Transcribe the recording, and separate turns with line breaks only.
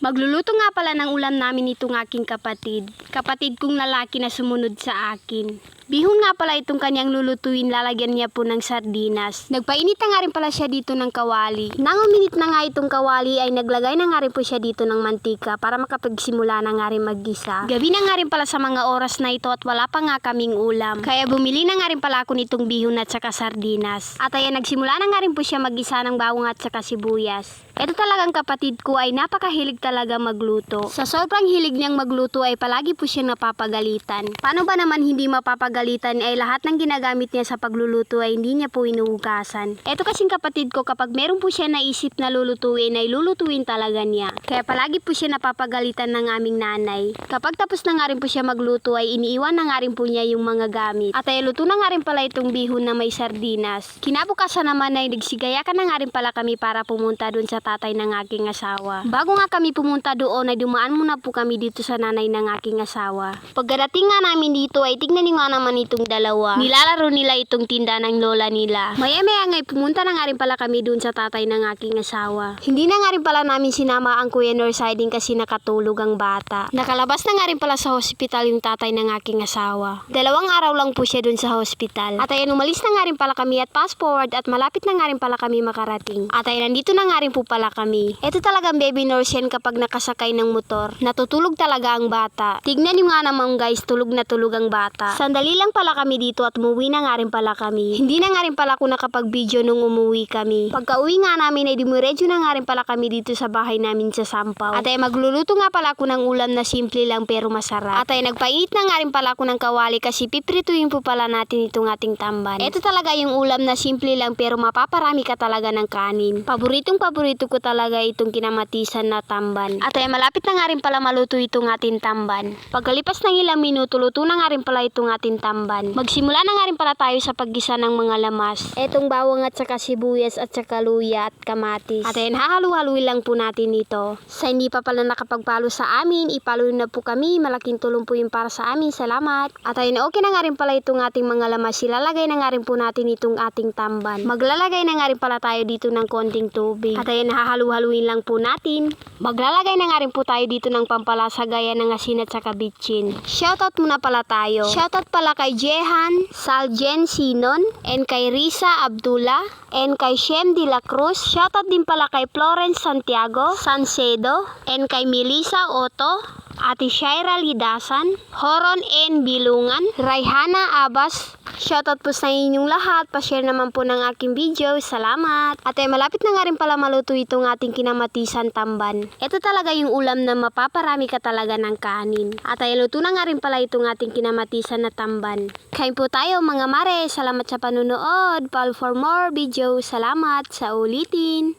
Magluluto nga pala ng ulam namin itong aking kapatid. Kapatid kong lalaki na sumunod sa akin. Bihon nga pala itong kanyang lulutuin, lalagyan niya po ng sardinas. Nagpainit na nga rin pala siya dito ng kawali. Nang uminit na nga itong kawali ay naglagay na nga rin po siya dito ng mantika para makapagsimula na nga rin maggisa. Gabi na nga rin pala sa mga oras na ito at wala pa nga kaming ulam. Kaya bumili na nga rin pala ako nitong bihon at saka sardinas. At ayan, nagsimula na nga rin po siya maggisa ng bawang at saka sibuyas. Ito talagang kapatid ko ay napakahilig talaga magluto. Sa sobrang hilig niyang magluto ay palagi po siya napapagalitan. Paano ba naman hindi mapapagalitan ay lahat ng ginagamit niya sa pagluluto ay hindi niya po inuhugasan. Ito kasing kapatid ko, kapag meron po siya naisip na lulutuin ay lulutuin talaga niya. Kaya palagi po siya napapagalitan ng aming nanay. Kapag tapos na nga rin po siya magluto ay iniiwan na nga rin po niya yung mga gamit. At ay luto na nga rin pala itong bihon na may sardinas. Kinabukasan naman ay nagsigayakan na nga rin pala kami para pumunta doon sa tatay ng aking asawa. Bago nga kami pumunta doon ay dumaan muna po kami dito sa nanay ng aking asawa. Pagdating nga namin dito ay tignan niyo nga naman itong dalawa. Nilalaro nila itong tinda ng lola nila. Maya-maya nga pumunta na nga rin pala kami doon sa tatay ng aking asawa. Hindi na nga rin pala namin sinama ang Kuya Norsiding kasi nakatulog ang bata. Nakalabas na nga rin pala sa hospital yung tatay ng aking asawa. 2 araw lang po siya doon sa hospital. At ayan, umalis na nga rin pala kami at fast forward at malapit na nga rin pala kami makarating. At ayan, nandito na nga rin po pala kami. Ito talagang baby nurse yan kapag nakasakay ng motor. Natutulog talaga ang bata. Tignan niyo nga naman guys, tulog na tulog ang bata. Sandali lang pala kami dito at umuwi na nga rin pala kami. Hindi na nga rin pala ako nakapag-video nung umuwi kami. Pagka-uwi nga namin ay dimuredyo na nga rin pala kami dito sa bahay namin sa Sampaw. At ay magluluto nga pala ako ng ulam na simple lang pero masarap. At ay nagpainit na nga rin pala ako ng kawali kasi piprituin po pala natin itong ating tamban. Ito talaga yung ulam na simple lang pero mapaparami ka talaga ng kanin. Paboritong paborito ko talaga itong kinamatisan na tamban. At ay malapit na nga rin pala maluto itong ating tamban. Pagkalipas ng ilang minuto, luto na nga rin pala itong ating tamban. Magsimula na nga rin pala tayo sa paggisa ng mga lamas. Etong bawang at saka sibuyas at saka luya at kamatis. At ayan, hahalu-haluin lang po natin ito. Sa hindi pa pala nakapagpalo sa amin, ipalo na po kami. Malaking tulong po yung para sa amin. Salamat. At ayun, okay na nga rin pala itong ating mga lamas. Ilalagay na nga rin po natin itong ating tamban. Maglalagay na nga rin pala tayo dito ng konting tubig. At ayun, hahalu-haluin lang po natin. Maglalagay na nga rin po tayo dito ng pampalasa gaya ng asin at saka bitchin. Shoutout muna pala tayo. Shoutout pala kay Jehan Saljen Sinon, and kay Risa Abdullah, and kay Shem de la Cruz. Shoutout din pala kay Florence Santiago Sancedo, and kay Melissa Otto, Ate Shaira Lidasan, Horon N. Bilungan, Raihana Abbas. Shoutout po sa inyong lahat. Pa-share naman po ng aking video. Salamat. At ay malapit na nga rin pala maluto itong ating kinamatisan tamban. Ito talaga yung ulam na mapaparami ka talaga ng kanin. At ay luto na nga rin pala itong ating kinamatisan na tamban. Kain po tayo mga mare. Salamat sa panunood. Follow for more video. Salamat sa ulitin.